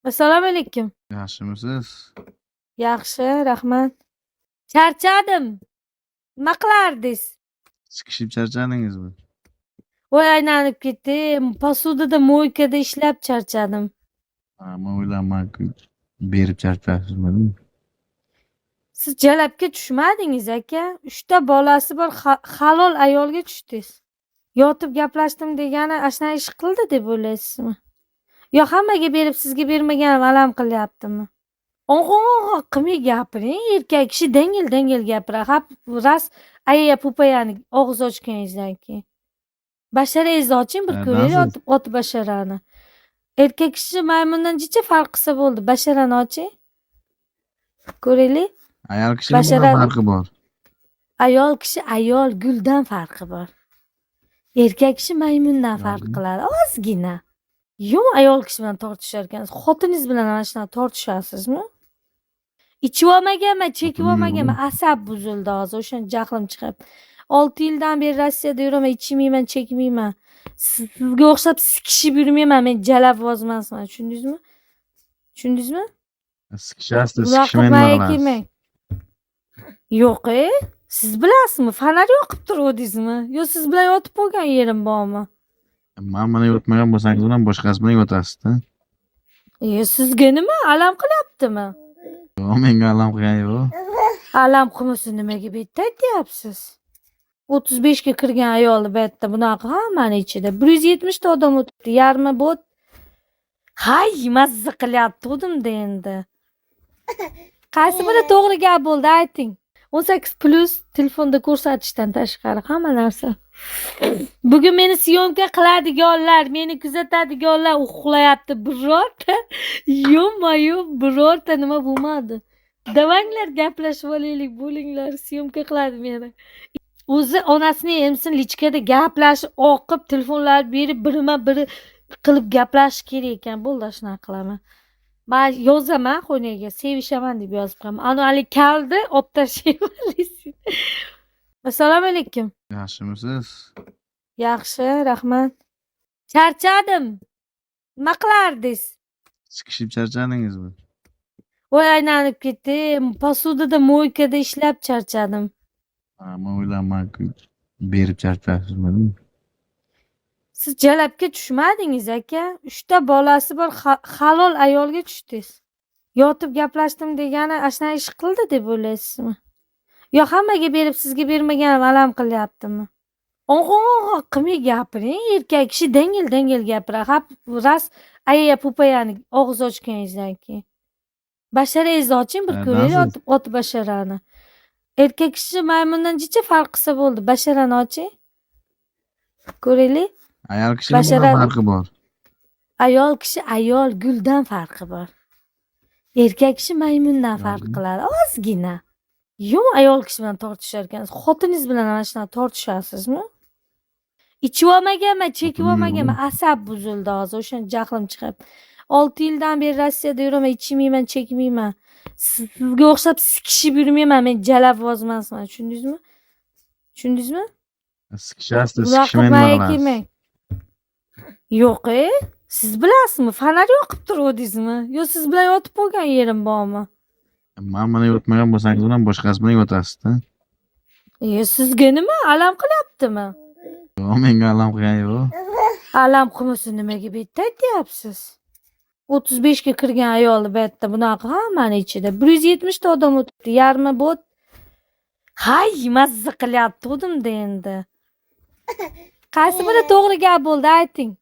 Assalomu alaykum. Yaxshimisiz? Yaxshi, rahmat. Charchadim. Nima qilardingiz? Chiqishib charchadingizmi? Voy aylanib ketdim. Posudada mo'ykada ishlab charchadim. Men o'ylaymanki berib charchayapsizmi? Siz jalabga tushmadingiz aka. 3 ta bolasi bor halol ayolga tushdingiz. Yotib gaplashdim degani ashuna ish qildi deb o'ylaysizmi? Yo hammaga berib sizga bermaganim alam qilyaptimi? O'g'o qilmay gapiring. Erkak kishi dengil gapiradi. Rost aya pupayani og'iz ochganingizdan keyin. Basharangizni oching bir ko'raylik ot basharani. Erkak kishi maymundan jicha farq qilsa bo'ldi. Basharani oching. Ko'raylik. Ayol kishining farqi bor. Ayol kishi ayol guldan farqi bor. Erkak kishi maymundan farq qiladi. Ozgina. Ayol kishi bilan tortishar ekansiz. Xotiningiz bilan mana shunaqa tortishasizmi? Ichib olmaganman, chekib olmaganman. Asab buzildi hozir. O'shani jahlim chiqib. 6 yildan beri Rossiyada yuraman, ichmayman, chekmayman. Sizga o'xshab sikishib yurmayman. Men jalabvoz emasman, tushundingizmi? Tushundingizmi? Sikishasiz, sikishmayman. Yo'q, siz bilasizmi? Fonar yoqib turuvdingizmi? Yo siz bilan yotib qolgan yerim bormi? Men bilan yotmagan bo'lsangiz ham boshqasi bilan yotasiz-da. Sizga nima? Alam qilyaptimi? Yo'q, menga alam qilgani yo'q. Alam qilmasa nimaga bu yerda aytyapsiz? 35 ga kirgan ayolni bu yerda bunaqa hammani ichida 170 ta odam o'tibdi. Yarmi bot. Hay, mazza qilyapti o'dimda endi. Qaysi biri to'g'ri gap bo'ldi, ayting. 18+ telefonda ko'rsatishdan tashqari hamma narsa. Bugun meni syomka qiladiganlar, meni kuzatadiganlar uxlayapti birorta. Yo-mayo, birorta nima bo'lmadi. Davanglar gaplashib olaylik, bo'linglar, syomka qiladi meni. O'zi onasining emsin lichkada gaplashib, oqib, telefonlar berib, birma-biri qilib gaplash kerak ekan. Bo'ldi, shunaqa qilaman. Men yozaman xonaga, sevishaman deb yozib qo'yaman. Anali kaldi, olib tashlayman. Assalomu alaykum. Yaxshimisiz? Yaxshi, rahmat. Charchadim. Nima qilardingiz? Chiqishib charchadingizmi? Voy aylanib ketdim. Posudada mo'ykada ishlab charchadim. Men o'ylaymanki berib charchayapsizmi? Siz jalabga tushmadingiz aka. 3 ta bolasi bor halol ayolga tushdingiz. Yotib gaplashdim degani ashuna ish qildi deb o'ylaysizmi? Yo hammaga berib sizga bermaganim alam qilyaptimi? O'g'o qilmay gapiring. Erkak kishi dengil gapiradi. Rost aya pupayani og'iz ochganingizdan keyin. Basharangizni oching bir ko'raylik ot basharani. Erkak kishi maymundan jicha farq qilsa bo'ldi. Basharani oching. Ko'raylik. Ayol kishining farqi bor. Ayol kishi ayol guldan farqi bor. Erkak kishi maymundan farq qiladi. Ozgina. Ayol kishi bilan tortishar ekansiz. Xotiningiz bilan mana shunaqa tortishasizmi? Ichib olmaganman, chekib olmaganman. Asab buzildi hozir. O'shani jahlim chiqib. 6 yildan beri Rossiyada yuraman, ichmayman, chekmayman. Sizga o'xshab sikishib yurmayman. Men jalabvoz emasman, tushundingizmi? Tushundingizmi? Sikishasiz, sikishmayman. Yo'q, siz bilasizmi? Fonar yoqib turuvdingizmi? Yo siz bilan yotib qolgan yerim bormi? Men bilan yotmagan bo'lsangiz ham boshqasi bilan yotasiz-da. Sizga nima? Alam qilyaptimi? Yo'q, menga alam qilgani yo'q. Alam qilmasa nimaga bu yerda aytyapsiz? 35 ga kirgan ayolni bu yerda bunaqa hammani ichida 170 ta odam o'tibdi. Yarmi bot. Hay, mazza qilyapti o'dimda endi. Qaysi biri to'g'ri gap bo'ldi, ayting.